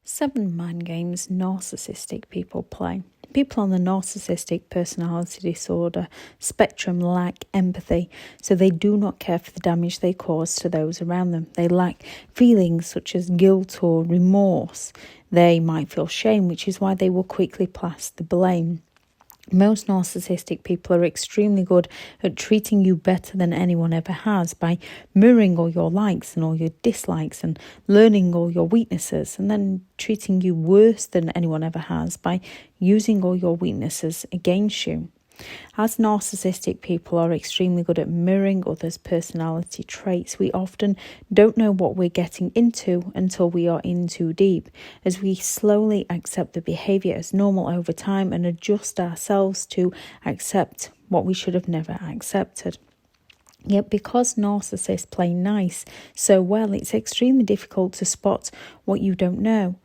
7 mind games narcissistic people play. People on the narcissistic personality disorder spectrum lack empathy, so they do not care for the damage they cause to those around them. They lack feelings such as guilt or remorse. They might feel shame, which is why they will quickly place the blame. Most narcissistic people are extremely good at treating you better than anyone ever has by mirroring all your likes and all your dislikes and learning all your weaknesses, and then treating you worse than anyone ever has by using all your weaknesses against you. As narcissistic people are extremely good at mirroring others' personality traits, we often don't know what we're getting into until we are in too deep, as we slowly accept the behaviour as normal over time and adjust ourselves to accept what we should have never accepted. Yet because narcissists play nice so well, it's extremely difficult to spot what you don't know.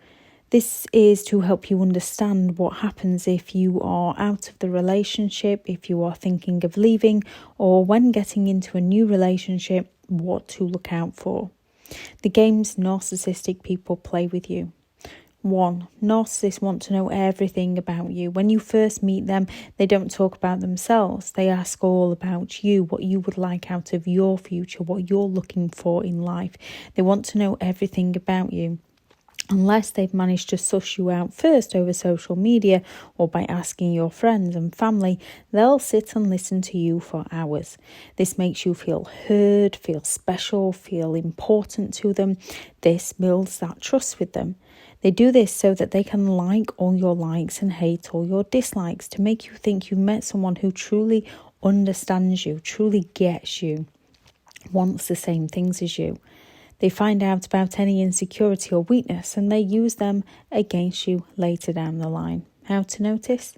This is to help you understand what happens if you are out of the relationship, if you are thinking of leaving, or when getting into a new relationship, what to look out for. The games narcissistic people play with you. 1. Narcissists want to know everything about you. When you first meet them, they don't talk about themselves. They ask all about you, what you would like out of your future, what you're looking for in life. They want to know everything about you. Unless they've managed to suss you out first over social media or by asking your friends and family, they'll sit and listen to you for hours. This makes you feel heard, feel special, feel important to them. This builds that trust with them. They do this so that they can like all your likes and hate all your dislikes, to make you think you met someone who truly understands you, truly gets you, wants the same things as you. They find out about any insecurity or weakness and they use them against you later down the line. How to notice?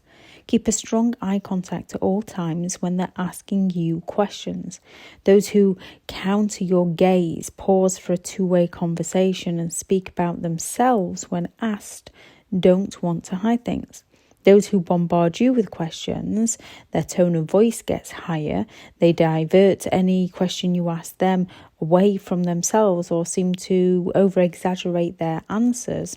Keep a strong eye contact at all times when they're asking you questions. Those who counter your gaze, pause for a two-way conversation and speak about themselves when asked, don't want to hide things. Those who bombard you with questions, their tone of voice gets higher, they divert any question you ask them away from themselves or seem to over-exaggerate their answers.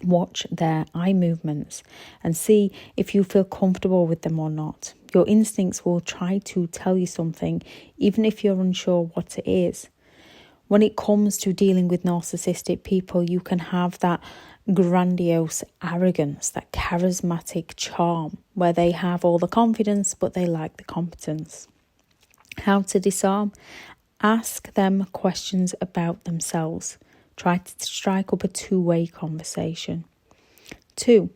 Watch their eye movements and see if you feel comfortable with them or not. Your instincts will try to tell you something, even if you're unsure what it is. When it comes to dealing with narcissistic people, you can have that grandiose arrogance, that charismatic charm, where they have all the confidence but they lack the competence. How to disarm? Ask them questions about themselves. Try to strike up a two-way conversation. 2.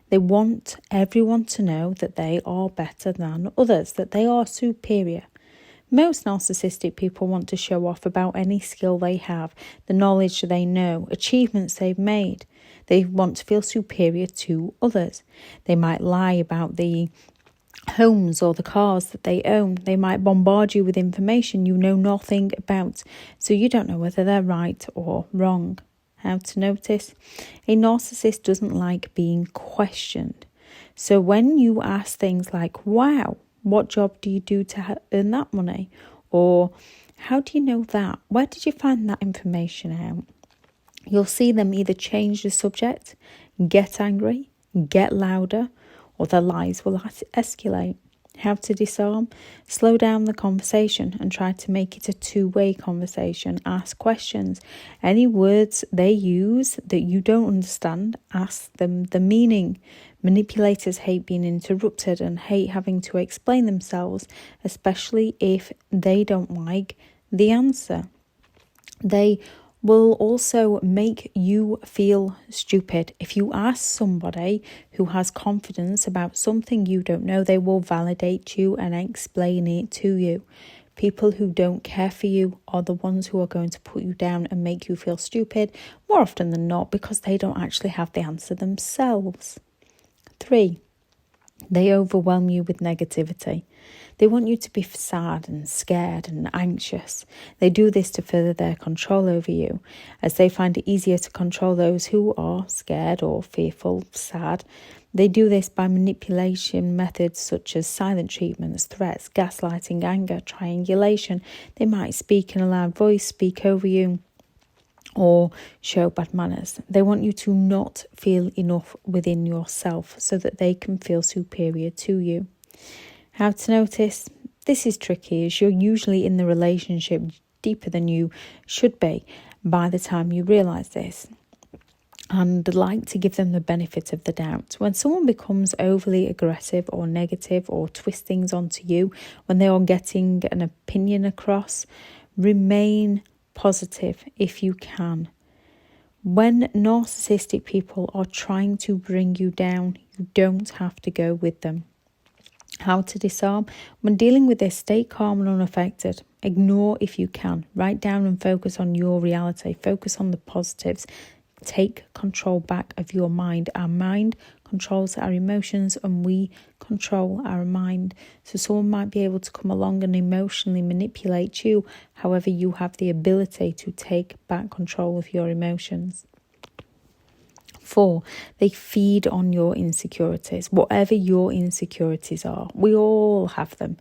They want everyone to know that they are better than others, that they are superior. Most narcissistic people want to show off about any skill they have, the knowledge they know, achievements they've made. They want to feel superior to others. They might lie about the homes or the cars that they own. They might bombard you with information you know nothing about, so you don't know whether they're right or wrong. How to notice? A narcissist doesn't like being questioned. So when you ask things like, wow, what job do you do to earn that money? Or how do you know that? Where did you find that information out? You'll see them either change the subject, get angry, get louder, or their lies will escalate. How to disarm? Slow down the conversation and try to make it a two-way conversation. Ask questions. Any words they use that you don't understand, ask them the meaning. Manipulators hate being interrupted and hate having to explain themselves, especially if they don't like the answer. They will also make you feel stupid. If you ask somebody who has confidence about something you don't know, they will validate you and explain it to you. People who don't care for you are the ones who are going to put you down and make you feel stupid more often than not, because they don't actually have the answer themselves. 3. They overwhelm you with negativity. They want you to be sad and scared and anxious. They do this to further their control over you, as they find it easier to control those who are scared or fearful, sad. They do this by manipulation methods such as silent treatments, threats, gaslighting, anger, triangulation. They might speak in a loud voice, speak over you, or show bad manners. They want you to not feel enough within yourself so that they can feel superior to you. How to notice? This is tricky, as you're usually in the relationship deeper than you should be by the time you realise this. And like to give them the benefit of the doubt. When someone becomes overly aggressive or negative or twist things onto you, when they are getting an opinion across, remain positive if you can. When narcissistic people are trying to bring you down, you don't have to go with them. How to disarm? When dealing with this, stay calm and unaffected. Ignore if you can. Write down and focus on your reality. Focus on the positives. Take control back of your mind. Our mind controls our emotions and we control our mind. So someone might be able to come along and emotionally manipulate you. However, you have the ability to take back control of your emotions. 4, they feed on your insecurities. Whatever your insecurities are, we all have them.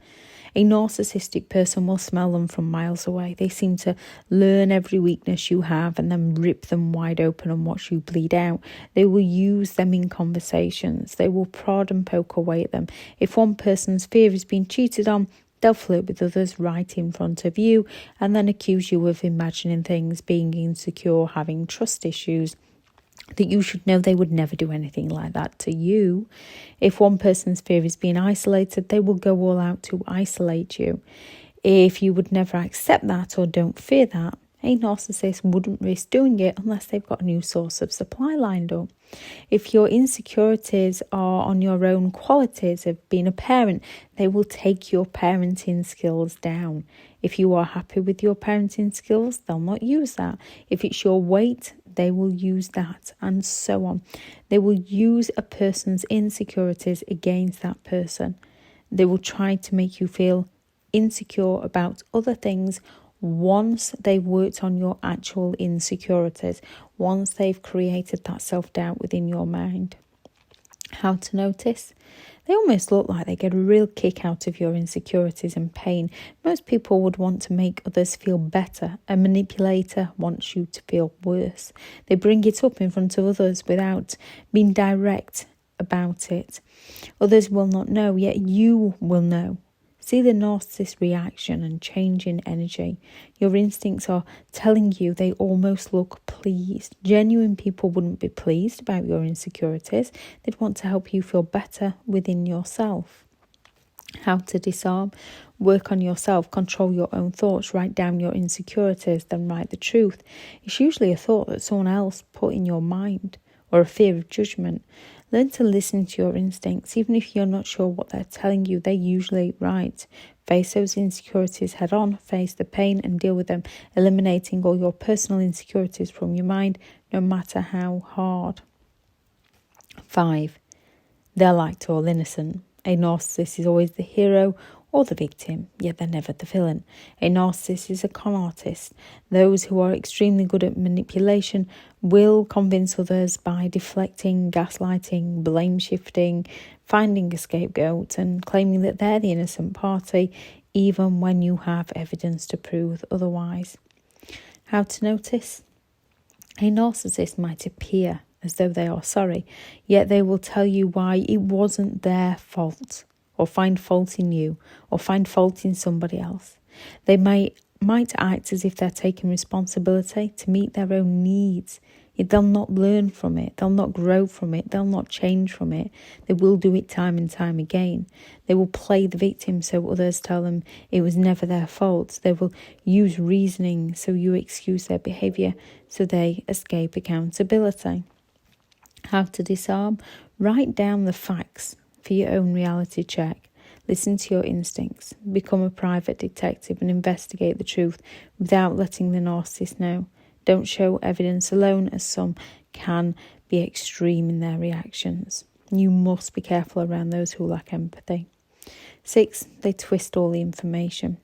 A narcissistic person will smell them from miles away. They seem to learn every weakness you have and then rip them wide open and watch you bleed out. They will use them in conversations. They will prod and poke away at them. If one person's fear is being cheated on, they'll flirt with others right in front of you and then accuse you of imagining things, being insecure, having trust issues, that you should know they would never do anything like that to you. If one person's fear is being isolated, they will go all out to isolate you. If you would never accept that or don't fear that, a narcissist wouldn't risk doing it unless they've got a new source of supply lined up. If your insecurities are on your own qualities of being a parent, they will take your parenting skills down. If you are happy with your parenting skills, they'll not use that. If it's your weight, they will use that, and so on. They will use a person's insecurities against that person. They will try to make you feel insecure about other things once they've worked on your actual insecurities, once they've created that self-doubt within your mind. How to notice? They almost look like they get a real kick out of your insecurities and pain. Most people would want to make others feel better. A manipulator wants you to feel worse. They bring it up in front of others without being direct about it. Others will not know, yet you will know. See the narcissist reaction and change in energy. Your instincts are telling you they almost look pleased. Genuine people wouldn't be pleased about your insecurities. They'd want to help you feel better within yourself. How to disarm? Work on yourself. Control your own thoughts. Write down your insecurities, then write the truth. It's usually a thought that someone else put in your mind or a fear of judgment. Learn to listen to your instincts. Even if you're not sure what they're telling you, they're usually right. Face those insecurities head on, face the pain and deal with them, eliminating all your personal insecurities from your mind, no matter how hard. 5, they're liked all innocent. A narcissist is always the hero or the victim, yet they're never the villain. A narcissist is a con artist. Those who are extremely good at manipulation will convince others by deflecting, gaslighting, blame shifting, finding a scapegoat and claiming that they're the innocent party, even when you have evidence to prove otherwise. How to notice? A narcissist might appear as though they are sorry, yet they will tell you why it wasn't their fault, or find fault in you, or find fault in somebody else. They might act as if they're taking responsibility to meet their own needs. Yet they'll not learn from it, they'll not grow from it, they'll not change from it. They will do it time and time again. They will play the victim so others tell them it was never their fault. They will use reasoning so you excuse their behaviour, so they escape accountability. How to disarm? Write down the facts for your own reality check. Listen to your instincts. Become a private detective and investigate the truth without letting the narcissist know. Don't show evidence alone, as some can be extreme in their reactions. You must be careful around those who lack empathy. 6, they twist all the information.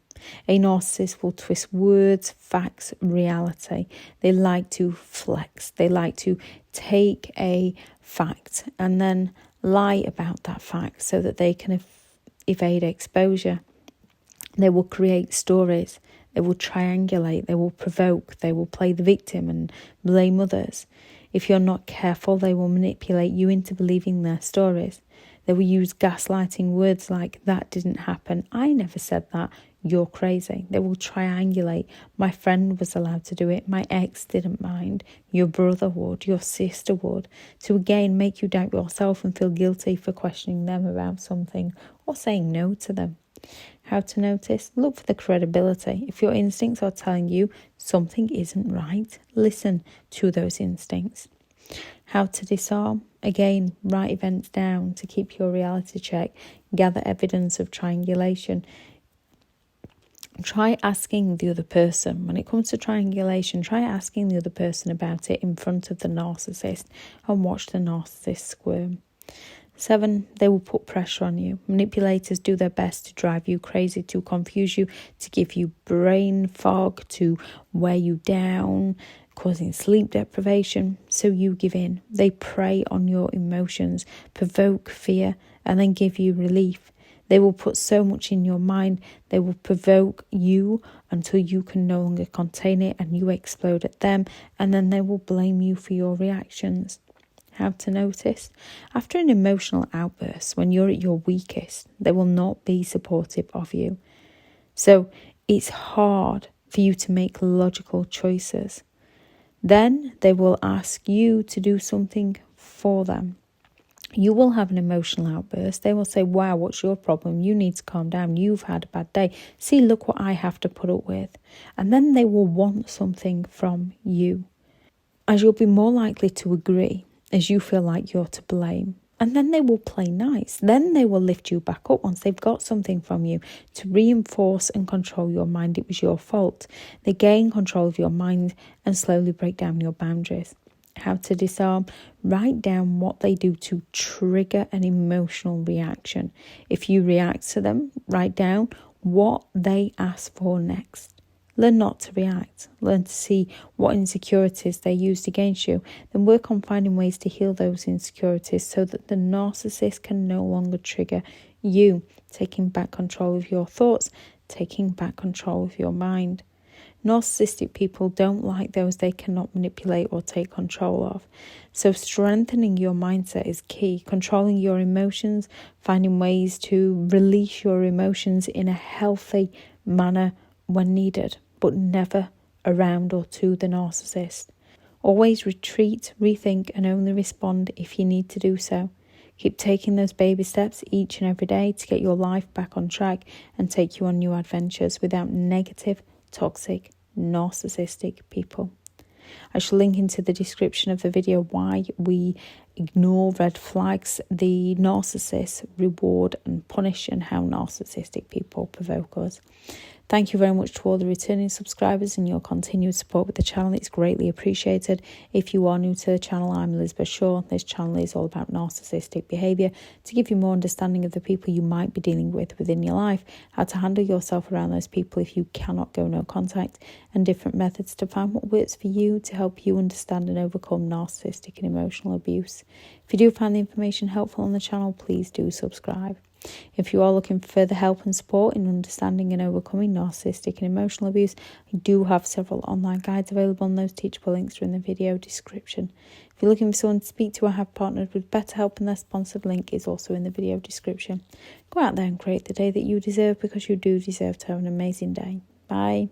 A narcissist will twist words, facts, reality. They like to flex. They like to take a fact and then lie about that fact so that they can evade exposure. They will create stories. They will triangulate, they will provoke, they will play the victim and blame others. If you're not careful, they will manipulate you into believing their stories. They will use gaslighting words like, that didn't happen, I never said that, you're crazy. They will triangulate, my friend was allowed to do it, my ex didn't mind, your brother would, your sister would, to again make you doubt yourself and feel guilty for questioning them about something or saying no to them. How to notice? Look for the credibility. If your instincts are telling you something isn't right, listen to those instincts. How to disarm? Again, write events down to keep your reality check. Gather evidence of triangulation. Try asking the other person. When it comes to triangulation, try asking the other person about it in front of the narcissist and watch the narcissist squirm. 7, they will put pressure on you. Manipulators do their best to drive you crazy, to confuse you, to give you brain fog, to wear you down, causing sleep deprivation, so you give in. They prey on your emotions, provoke fear, and then give you relief. They will put so much in your mind, they will provoke you until you can no longer contain it and you explode at them, and then they will blame you for your reactions. How to notice? After an emotional outburst, when you're at your weakest, they will not be supportive of you. So it's hard for you to make logical choices. Then they will ask you to do something for them. You will have an emotional outburst. They will say, wow, what's your problem? You need to calm down. You've had a bad day. See, look what I have to put up with. And then they will want something from you, as you'll be more likely to agree as you feel like you're to blame. And then they will play nice. Then they will lift you back up once they've got something from you to reinforce and control your mind. It was your fault. They gain control of your mind and slowly break down your boundaries. How to disarm? Write down what they do to trigger an emotional reaction. If you react to them, write down what they ask for next. Learn not to react. Learn to see what insecurities they used against you. Then work on finding ways to heal those insecurities so that the narcissist can no longer trigger you. Taking back control of your thoughts, taking back control of your mind. Narcissistic people don't like those they cannot manipulate or take control of. So strengthening your mindset is key. Controlling your emotions, finding ways to release your emotions in a healthy manner when needed, but never around or to the narcissist. Always retreat, rethink, and only respond if you need to do so. Keep taking those baby steps each and every day to get your life back on track and take you on new adventures without negative, toxic, narcissistic people. I shall link into the description of the video why we ignore red flags, the narcissists reward and punish, and how narcissistic people provoke us. Thank you very much to all the returning subscribers and your continued support with the channel. It's greatly appreciated. If you are new to the channel, I'm Elizabeth Shaw. This channel is all about narcissistic behaviour to give you more understanding of the people you might be dealing with within your life, how to handle yourself around those people if you cannot go no contact, and different methods to find what works for you to help you understand and overcome narcissistic and emotional abuse. If you do find the information helpful on the channel, please do subscribe. If you are looking for further help and support in understanding and overcoming narcissistic and emotional abuse, I do have several online guides available, and those teachable links are in the video description. If you're looking for someone to speak to, I have partnered with BetterHelp, and their sponsored link is also in the video description. Go out there and create the day that you deserve, because you do deserve to have an amazing day. Bye.